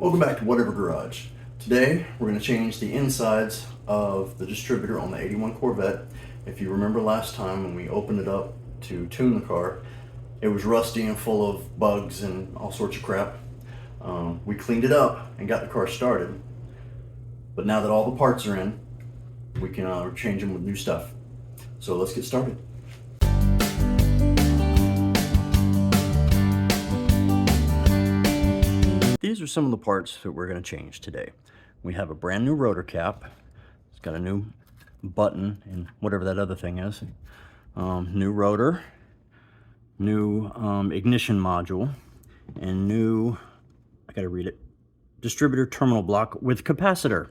Welcome back to Whatever Garage. Today we're going to change the insides of the distributor on the 81 Corvette. If you remember last time when we opened it up to tune the car, it was rusty and full of bugs and all sorts of crap. We cleaned it up and got the car started, but now that all the parts are in, we can change them with new stuff. So let's get started. These are some of the parts that we're going to change today. We have a brand new rotor cap. It's got a new button and whatever that other thing is. New rotor, new ignition module, and new, I gotta read it, distributor terminal block with capacitor.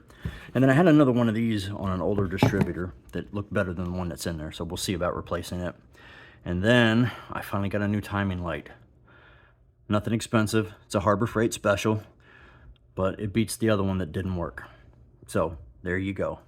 And then I had another one of these on an older distributor that looked better than the one that's in there, so we'll see about replacing it. And then I finally got a new timing light. Nothing expensive. It's a Harbor Freight special, but it beats the other one that didn't work. So there you go.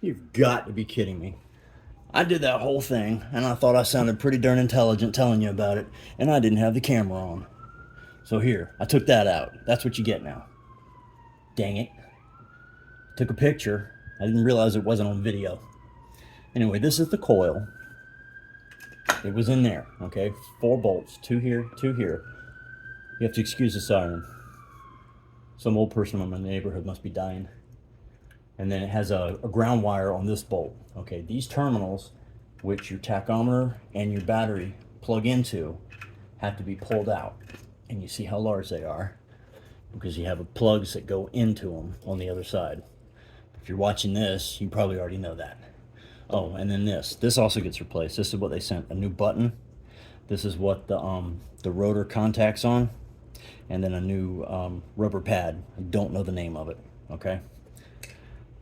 You've got to be kidding me. I did that whole thing, and I thought I sounded pretty darn intelligent telling you about it, and I didn't have the camera on. So here, I took that out. That's what you get now. Dang it. Took a picture. I didn't realize it wasn't on video. Anyway, this is the coil. It was in there, okay? 4 bolts, 2 here, 2 here. You have to excuse the siren. Some old person in my neighborhood must be dying. And then it has a ground wire on this bolt. Okay, these terminals, which your tachometer and your battery plug into, have to be pulled out. And you see how large they are, because you have plugs that go into them on the other side. If you're watching this, you probably already know that. Oh, and then this also gets replaced. This is what they sent, a new button. This is what the rotor contacts on, and then a new rubber pad. I don't know the name of it, okay?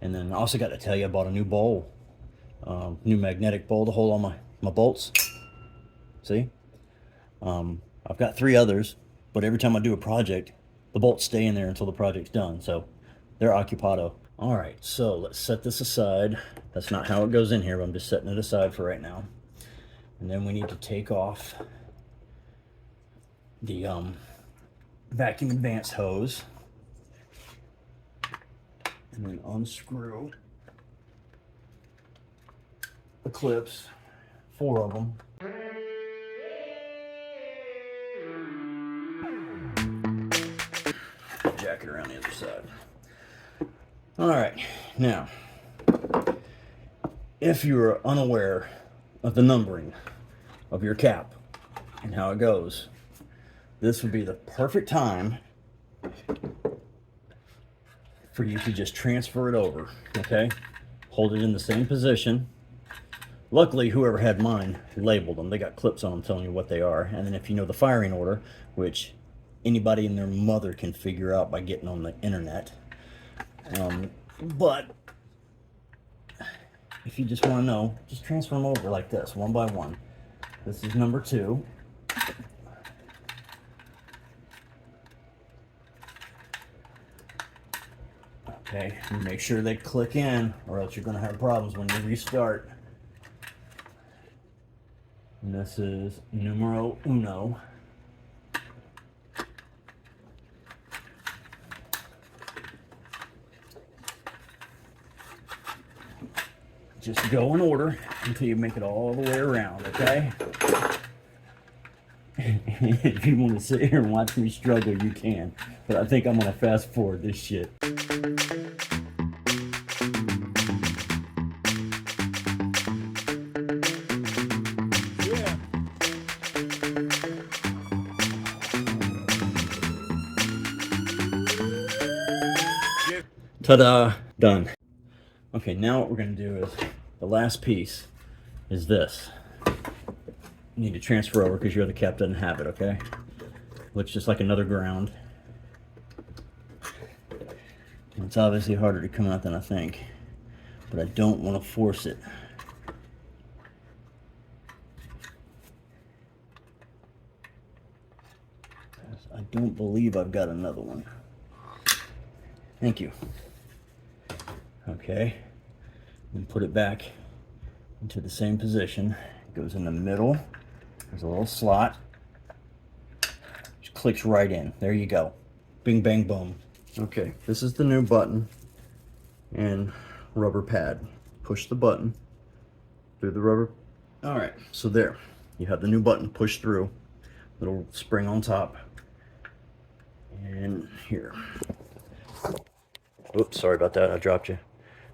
And then I also got to tell you, I bought a new bowl, new magnetic bowl to hold all my bolts. See? I've got 3 others, but every time I do a project, the bolts stay in there until the project's done. So they're occupado. All right, so let's set this aside. That's not how it goes in here, but I'm just setting it aside for right now. And then we need to take off the vacuum advance hose. And then unscrew the clips, 4 of them. Jack it around the other side. All right, now, if you're unaware of the numbering of your cap and how it goes, this would be the perfect time for you to just transfer it over, okay? Hold it in the same position Luckily, whoever had mine labeled them. They got clips on them telling you what they are. And then if you know the firing order, which anybody and their mother can figure out by getting on the internet. But if you just want to know, just transfer them over like this, one by one. This is number 2. Okay, make sure they click in, or else you're going to have problems when you restart. And this is numero 1. Just go in order until you make it all the way around, okay? If you want to sit here and watch me struggle, you can. But I think I'm going to fast forward this shit. Ta-da! Done. Okay, now what we're going to do is, the last piece is this. You need to transfer over because your other cap doesn't have it, okay? Looks just like another ground. And it's obviously harder to come out than I think, but I don't want to force it. I don't believe I've got another one. Thank you. Okay, and put it back into the same position. It goes in the middle. There's a little slot. Just clicks right in. There you go. Bing, bang, boom. Okay, this is the new button and rubber pad. Push the button through the rubber. All right, so there. You have the new button pushed through. Little spring on top. And here. Oops, sorry about that. I dropped you.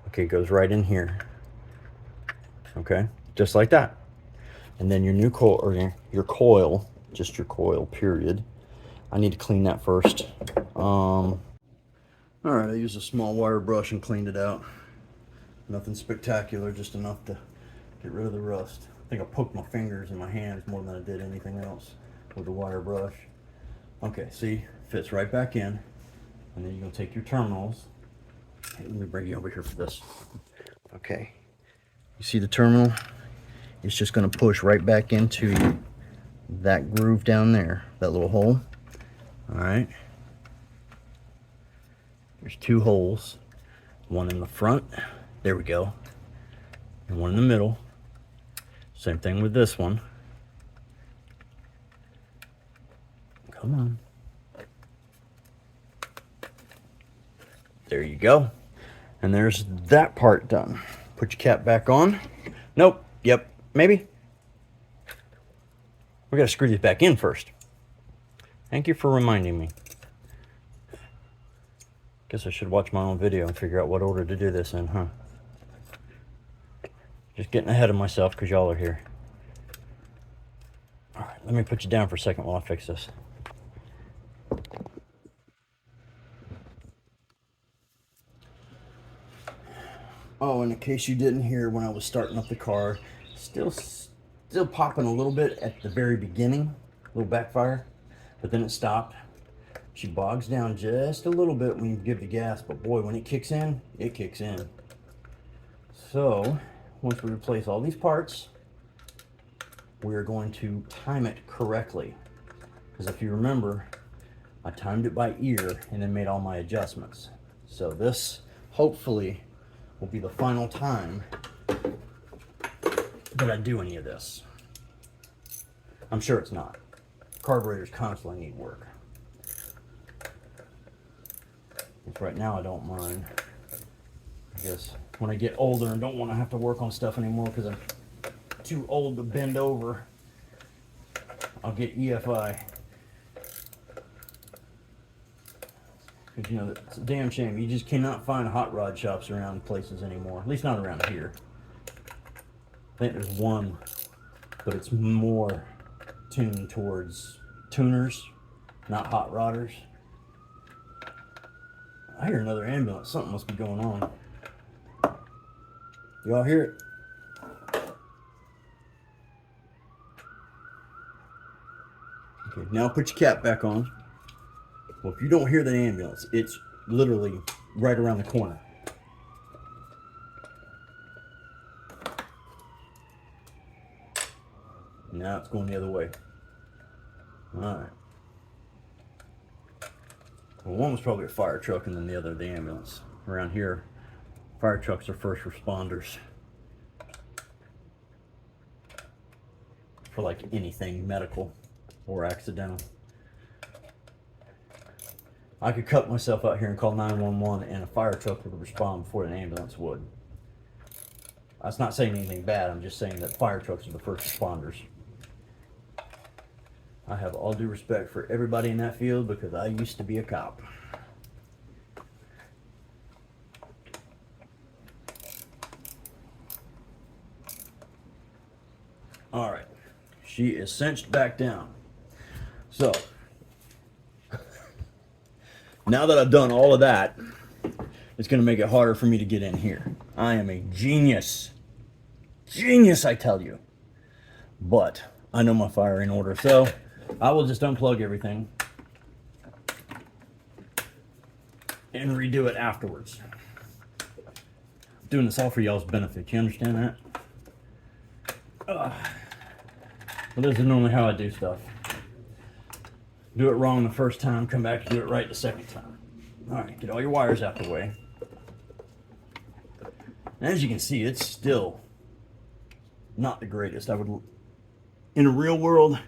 Okay, it goes right in here. Okay, just like that. And then your new coil, or your coil, just your coil, period. I need to clean that first. All right, I used a small wire brush and cleaned it out. Nothing spectacular, just enough to get rid of the rust. I think I poked my fingers in my hands more than I did anything else with the wire brush. Okay, see, fits right back in. And then you're gonna take your terminals. Let me bring you over here for this. Okay, you see the terminal? It's just going to push right back into that groove down there, that little hole. All right. There's 2 holes, one in the front. There we go. And one in the middle. Same thing with this one. Come on. There you go. And there's that part done. Put your cap back on. Nope. Yep. Maybe. We gotta screw this back in first. Thank you for reminding me. Guess I should watch my own video and figure out what order to do this in, huh? Just getting ahead of myself because y'all are here. All right, let me put you down for a second while I fix this. Oh, and in case you didn't hear when I was starting up the car, still popping a little bit at the very beginning, a little backfire, but then it stopped. She bogs down just a little bit when you give the gas, but boy, when it kicks in, it kicks in. So, once we replace all these parts, we're going to time it correctly. Because if you remember, I timed it by ear and then made all my adjustments. So this, hopefully, will be the final time that I do any of this. I'm sure it's not. Carburetors constantly need work. Which right now I don't mind. I guess when I get older and don't want to have to work on stuff anymore because I'm too old to bend over, I'll get EFI. Because, you know, it's a damn shame. You just cannot find hot rod shops around places anymore. At least not around here. I think there's one, but it's more tuned towards tuners, not hot rodders. I hear another ambulance. Something must be going on. Y'all hear it? Okay, now put your cap back on. Well, if you don't hear the ambulance, it's literally right around the corner. Now it's going the other way. Alright. Well, one was probably a fire truck and then the other the ambulance. Around here, fire trucks are first responders for like anything medical or accidental. I could cut myself out here and call 911 and a fire truck would respond before an ambulance would. That's not saying anything bad, I'm just saying that fire trucks are the first responders. I have all due respect for everybody in that field because I used to be a cop. Alright, she is cinched back down. So, now that I've done all of that, it's going to make it harder for me to get in here. I am a genius. Genius, I tell you. But I know my firing order, so I will just unplug everything and redo it afterwards. I'm doing this all for y'all's benefit. You understand that? Well, this is normally how I do stuff. Do it wrong the first time, come back and do it right the second time. Alright, get all your wires out the way. And as you can see, it's still not the greatest. In a real world,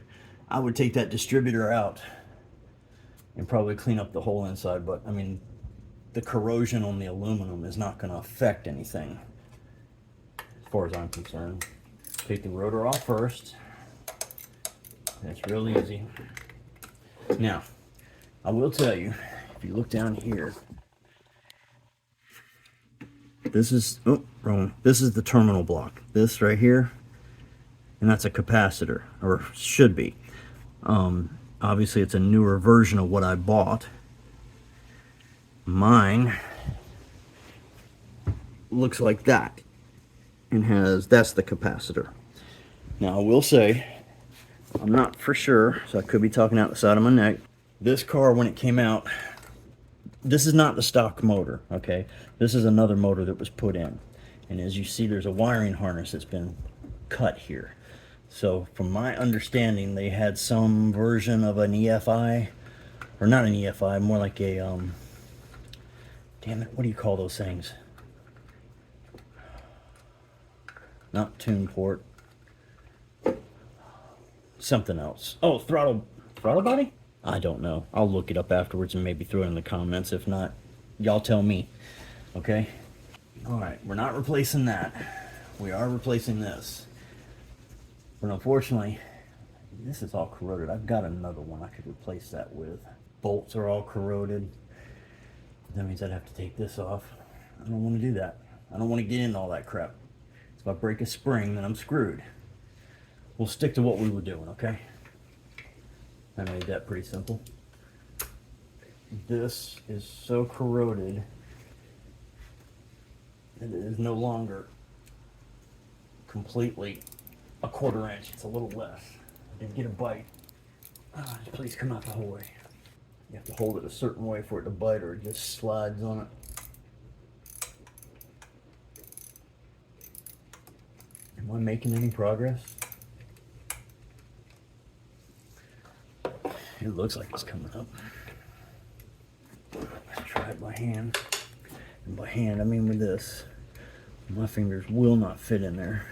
I would take that distributor out and probably clean up the whole inside, but I mean, the corrosion on the aluminum is not going to affect anything as far as I'm concerned. Take the rotor off first. That's real easy. Now, I will tell you, if you look down here, this is, oh, wrong. This is the terminal block. This right here, and that's a capacitor, or should be. Obviously, it's a newer version of what I bought. Mine looks like that, and that's the capacitor. Now, I will say, I'm not for sure, so I could be talking out the side of my neck. This car, when it came out, this is not the stock motor, okay? This is another motor that was put in. And as you see, there's a wiring harness that's been cut here. So from my understanding, they had some version of an EFI, or not an EFI, more like a, damn it, what do you call those things? Not tune port. Something else. Oh, throttle body? I don't know. I'll look it up afterwards and maybe throw it in the comments. If not, y'all tell me. Okay? Alright, we're not replacing that. We are replacing this. But unfortunately, this is all corroded. I've got another one I could replace that with. Bolts are all corroded. That means I'd have to take this off. I don't want to do that. I don't want to get into all that crap. So if I break a spring, then I'm screwed. We'll stick to what we were doing, okay? I made that pretty simple. This is so corroded that it is no longer completely a 1/4 inch. It's a little less. I did get a bite. Please come out the whole way. You have to hold it a certain way for it to bite or it just slides on it. Am I making any progress? It looks like it's coming up. Let's try it by hand. And by hand, I mean with this. My fingers will not fit in there.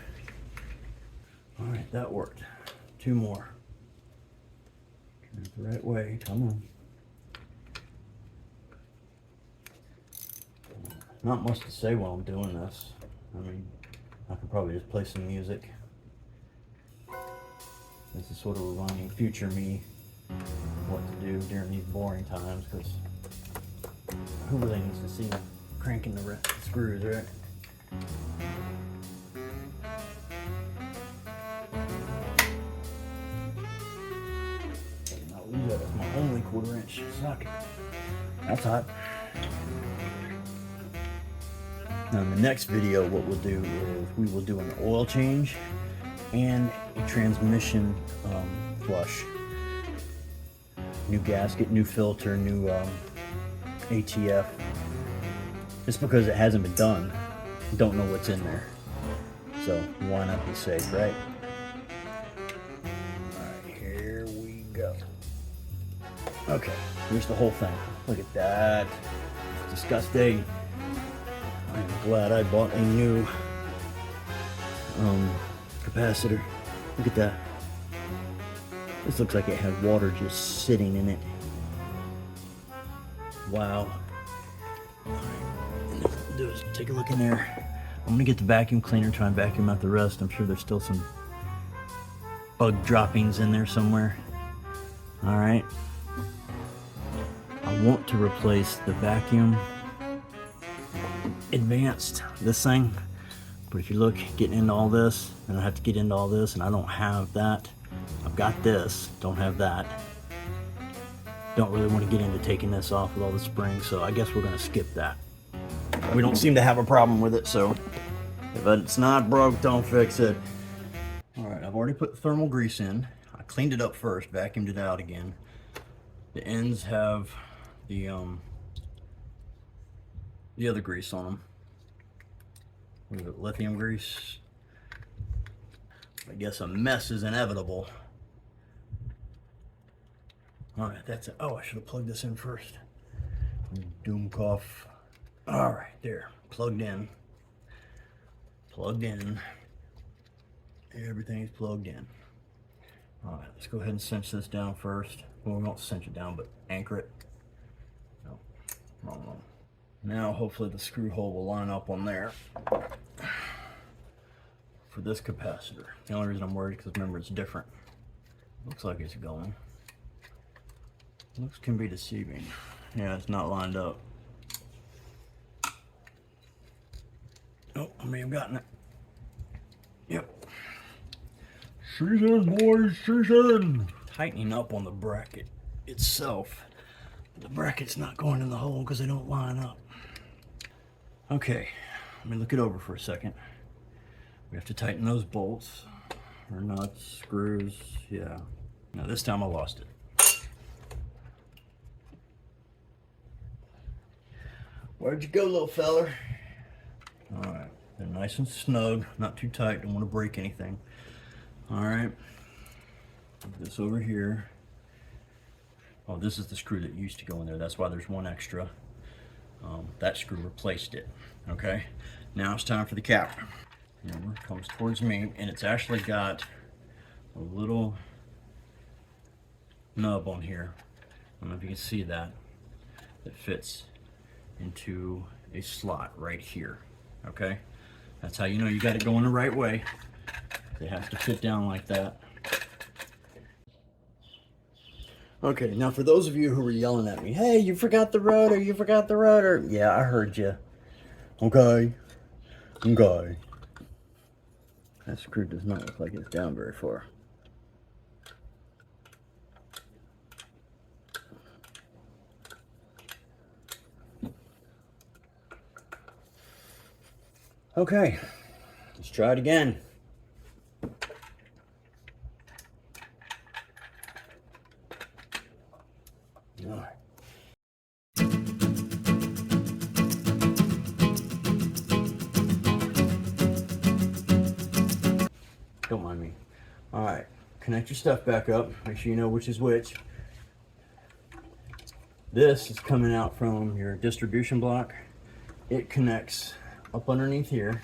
Alright, that worked. 2 more. Turn it the right way. Come on. Not much to say while I'm doing this. I mean, I could probably just play some music. This is sort of reminding future me what to do during these boring times, because who really needs to see me cranking the screws, right? I'll leave that as my only 1/4 inch socket. That's hot. Now in the next video, what we'll do is we will do an oil change and a transmission flush. New gasket, new filter, new ATF. Just because it hasn't been done, don't know what's in there. So why not be safe, right? Alright, here we go. Okay, here's the whole thing. Look at that. It's disgusting. I'm glad I bought a new capacitor. Look at that. This looks like it had water just sitting in it. Wow. Alright, and what I'll do is take a look in there. I'm gonna get the vacuum cleaner, try and vacuum out the rest. I'm sure there's still some bug droppings in there somewhere. Alright. I want to replace the vacuum advanced, this thing. But if you look, getting into all this, and I have to get into all this, and I don't have that. I've got this, don't have that. Don't really want to get into taking this off with all the springs, so I guess we're going to skip that. We don't seem to have a problem with it, so if it's not broke, don't fix it. Alright, I've already put the thermal grease in. I cleaned it up first, vacuumed it out again. The ends have the other grease on them. What is it, lithium grease? I guess a mess is inevitable. Alright, that's it. Oh, I should have plugged this in first. Doom cough. Alright, there. Plugged in. Plugged in. Everything's plugged in. Alright, let's go ahead and cinch this down first. Well, we won't cinch it down, but anchor it. No, wrong one. Now, hopefully the screw hole will line up on there. For this capacitor. The only reason I'm worried is because remember it's different. Looks like it's going. Looks can be deceiving. Yeah, it's not lined up. Oh, I may have gotten it. Yep. She's in, boys, she's in. Tightening up on the bracket itself. The bracket's not going in the hole because they don't line up. Okay, let me look it over for a second. We have to tighten those bolts, or nuts, screws, yeah. Now this time I lost it. Where'd you go, little feller? Alright, they're nice and snug, not too tight, don't want to break anything. Alright, this over here. Oh, this is the screw that used to go in there, that's why there's one extra. That screw replaced it. Okay, now it's time for the cap. Remember, it comes towards me, and it's actually got a little nub on here. I don't know if you can see that. That fits into a slot right here. Okay, that's how you know you got it going the right way. It has to fit down like that. Okay, now for those of you who were yelling at me, hey, you forgot the rotor, you forgot the rotor. Yeah, I heard you. Okay. Okay. That screw does not look like it's down very far. Okay, let's try it again. All right. Don't mind me. All right, connect your stuff back up. Make sure you know which is which. This is coming out from your distribution block. It connects up underneath here.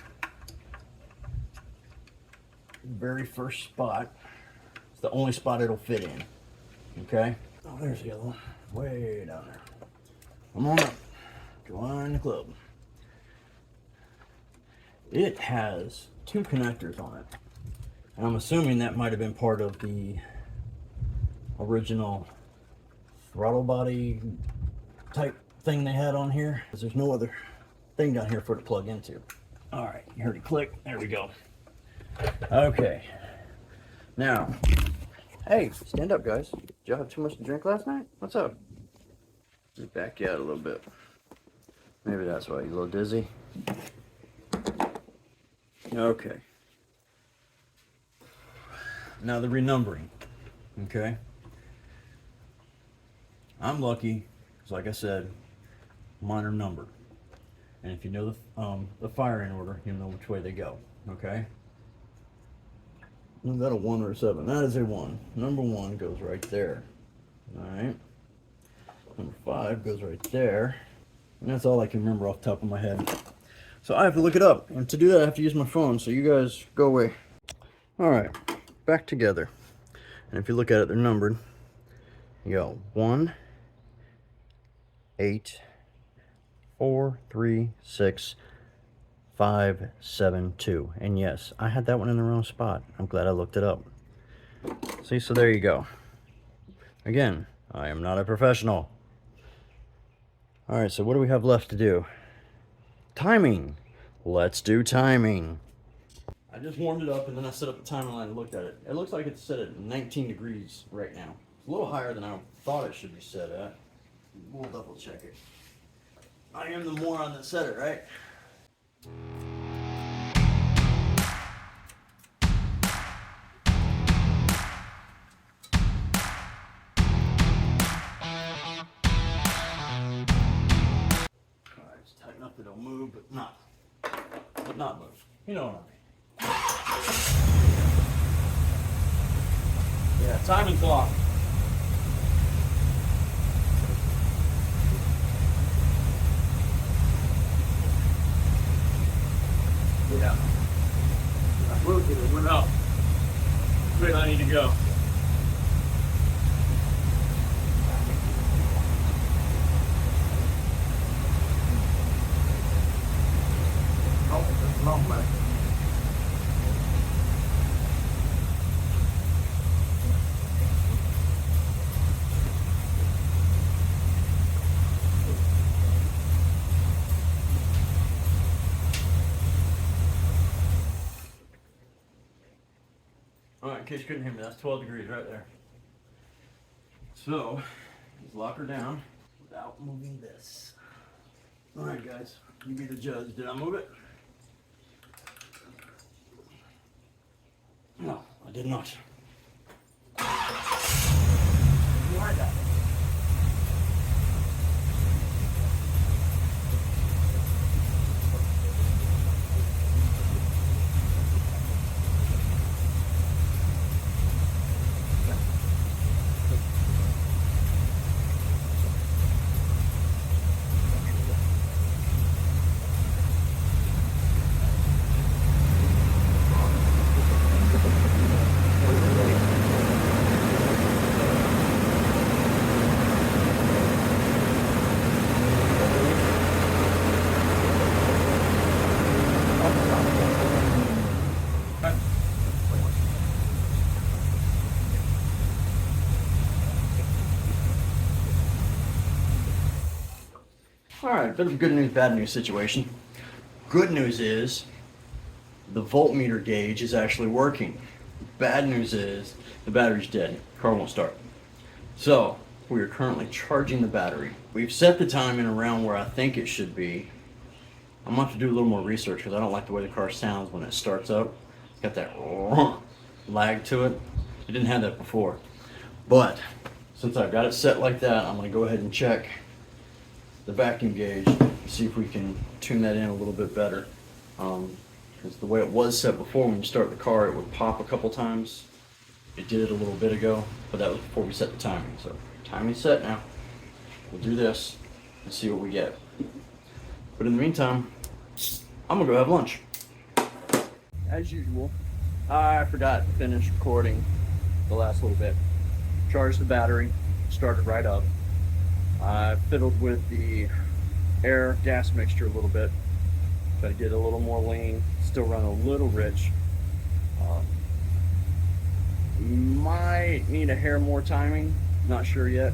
Very first spot. It's the only spot it'll fit in. Okay? Oh, there's the other one. Way down there. Come on up. Join the club. It has two connectors on it. And I'm assuming that might have been part of the original throttle body type thing they had on here. Because there's no other thing down here for it to plug into. Alright, you heard it click. There we go. Okay. Now, hey, stand up, guys. Did y'all have too much to drink last night? What's up? Let me back you out a little bit. Maybe that's why you're a little dizzy. Okay. Now the renumbering. Okay. I'm lucky, because like I said, mine are numbered. And if you know the firing order, you'll know which way they go. Okay? Is that a 1 or a 7? That is a 1. Number 1 goes right there. Alright. Number 5 goes right there. And that's all I can remember off the top of my head. So I have to look it up. And to do that, I have to use my phone. So you guys go away. Alright. Back together. And if you look at it, they're numbered. You go 1, 8, 4, 3, 6, 5, 7, 2. And yes, I had that one in the wrong spot. I'm glad I looked it up. See, so there you go. Again, I am not a professional. Alright, so what do we have left to do? Timing. Let's do timing. I just warmed it up and then I set up the timeline and looked at it. It looks like it's set at 19 degrees right now. It's a little higher than I thought it should be set at. We'll double check it. I am the moron that said it, right? Alright, just tighten up that it'll move, but not move. You know what I mean. Yeah, timing clock. Yeah. I moved it, it went up. Where I need to go. Oh, that's not bad. Alright, in case you couldn't hear me, that's 12 degrees right there. So, let's lock her down without moving this. Alright guys, you be the judge. Did I move it? No, I did not. Why that? Alright, bit of a good news, bad news situation. Good news is the voltmeter gauge is actually working. Bad news is the battery's dead. Car won't start. So, we are currently charging the battery. We've set the timing around where I think it should be. I'm going to have to do a little more research because I don't like the way the car sounds when it starts up. It's got that lag to it. It didn't have that before. But, since I've got it set like that, I'm going to go ahead and check the vacuum gauge, see if we can tune that in a little bit better. Because the way it was set before, when you start the car, it would pop a couple times. It did it a little bit ago, but that was before we set the timing. So, timing's set now. We'll do this and see what we get. But in the meantime, I'm gonna go have lunch. As usual, I forgot to finish recording the last little bit. Charged the battery, started right up. I fiddled with the air gas mixture a little bit. Try to get a little more lean, still run a little rich. Might need a hair more timing, not sure yet.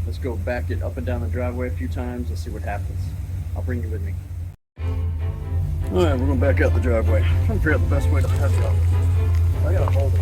Let's go back it up and down the driveway a few times and see what happens. I'll bring you with me. Alright, we're going back out the driveway. I'm trying to figure out the best way to head up. I gotta hold it.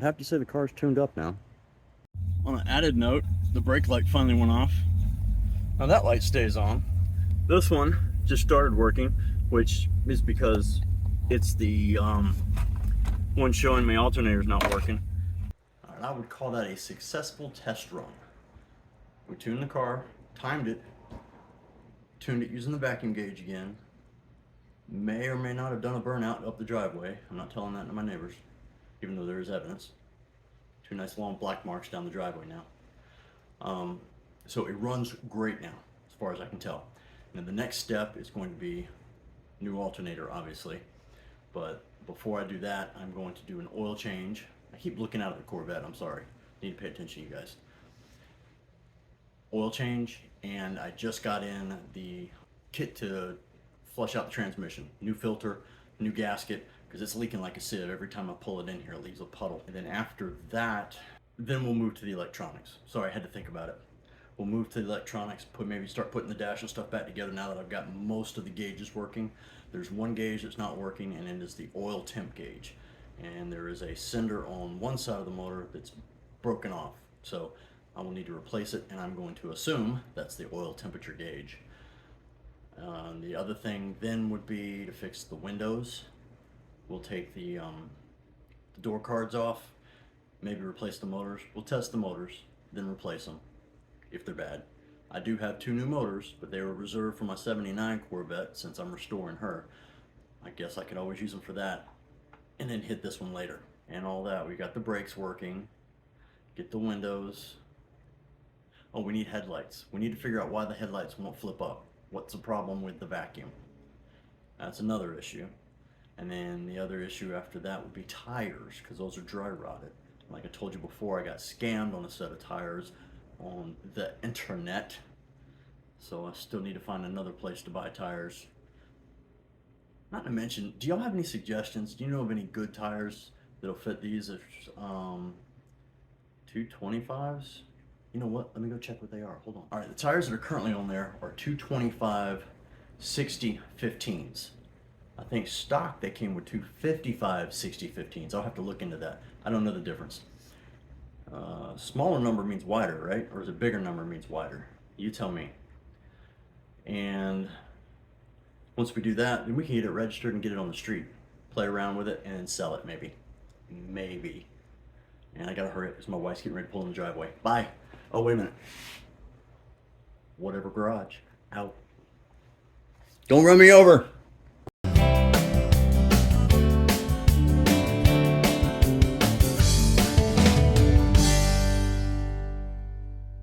I'd have to say the car's tuned up now. On an added note, the brake light finally went off. Now that light stays on. This one just started working, which is because it's the one showing my alternator's not working. All right, I would call that a successful test run. We tuned the car, timed it, tuned it using the vacuum gauge again. May or may not have done a burnout up the driveway. I'm not telling that to my neighbors, even though there is evidence. Two nice long black marks down the driveway now. So it runs great now, as far as I can tell. And then the next step is going to be new alternator, obviously. But before I do that, I'm going to do an oil change. I keep looking out at the Corvette, I'm sorry. Need to pay attention, you guys. Oil change, and I just got in the kit to flush out the transmission. New filter, new gasket, because it's leaking like a sieve. Every time I pull it in here, it leaves a puddle. And then after that, then we'll move to the electronics. Sorry, I had to think about it. We'll move to the electronics, maybe start putting the dash and stuff back together now that I've got most of the gauges working. There's one gauge that's not working, and it is the oil temp gauge. And there is a sender on one side of the motor that's broken off. So I will need to replace it, and I'm going to assume that's the oil temperature gauge. The other thing then would be to fix the windows. We'll take the door cards off, maybe replace the motors. We'll test the motors, then replace them if they're bad. I do have two new motors, but they were reserved for my 79 Corvette since I'm restoring her. I guess I could always use them for that, and then hit this one later. And all that, we got the brakes working, get the windows. Oh, we need headlights. We need to figure out why the headlights won't flip up. What's the problem with the vacuum? That's another issue. And then the other issue after that would be tires, because those are dry rotted. Like I told you before, I got scammed on a set of tires on the internet. So I still need to find another place to buy tires. Not to mention, do y'all have any suggestions? Do you know of any good tires that'll fit these? There's 225s. You know what? Let me go check what they are. Hold on. All right, the tires that are currently on there are 225 60 15s. I think stock they came with 255 60 15s. I'll have to look into that. I don't know the difference. Smaller number means wider, right? Or is a bigger number means wider? You tell me. And once we do that, then we can get it registered and get it on the street. Play around with it and then sell it, maybe. Maybe. And I gotta hurry up because my wife's getting ready to pull in the driveway. Bye. Oh, wait a minute. Whatever garage. Out. Don't run me over.